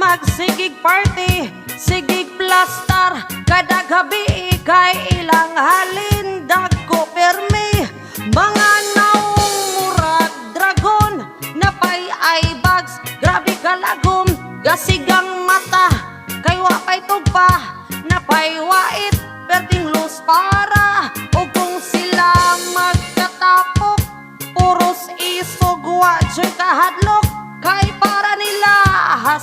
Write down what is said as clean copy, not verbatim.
magsigig party, sigig plastar, kada gabi kay ilang halin dagko permi. Mga naong murag dragon, napay ay bags, grabe kalagom, gasigang mata, kay wapay tugpa, napay wait, perting lus para, o kung sila magkatapok, puros isog, wadyo'y kahadlok, kay para